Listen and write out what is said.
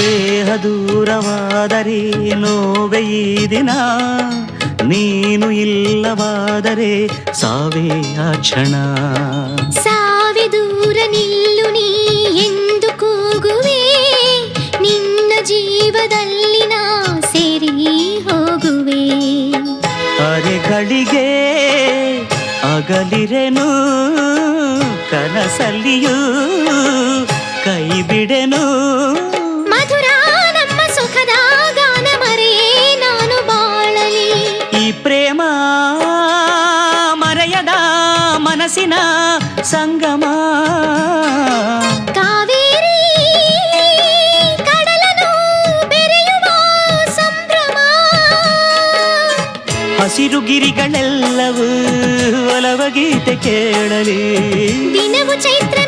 ದೇಹ ದೂರವಾದರೆ ನೋವೆ ಈ ದಿನ, ನೀನು ಇಲ್ಲವಾದರೆ ಸಾವೇ ಆ ಕ್ಷಣ. ಸಾವೆ ದೂರ ನಿಲ್ಲು ನೀ ಎಂದು ಕೂಗುವೆ, ನಿನ್ನ ಜೀವದಲ್ಲಿ ನಾ ಸೇರಿ ಹೋಗುವೆ. ಅರೆಗಳಿಗೆ ಅಗಲಿರೆನು, ಕನಸಲ್ಲಿಯೂ ಕೈ ಬಿಡೆನು. ಮಧುರ ನಮ್ಮ ಸುಖದ ಗಾನ ಮರೆಯೇ ನಾನು ಬಾಳಲಿ. ಈ ಪ್ರೇಮ ಮರೆಯದ ಮನಸ್ಸಿನ ಸಂಗಮ. ಕಾವೇರಿ ಕಡಲನು ಬೆರೆಯುವ ಸಂಭ್ರಮ. ಹಸಿರು ಗಿರಿಗಳೆಲ್ಲವೂ ಒಲವ ಗೀತೆ ಕೇಳಲಿ. ದಿನವು ಚೈತ್ರ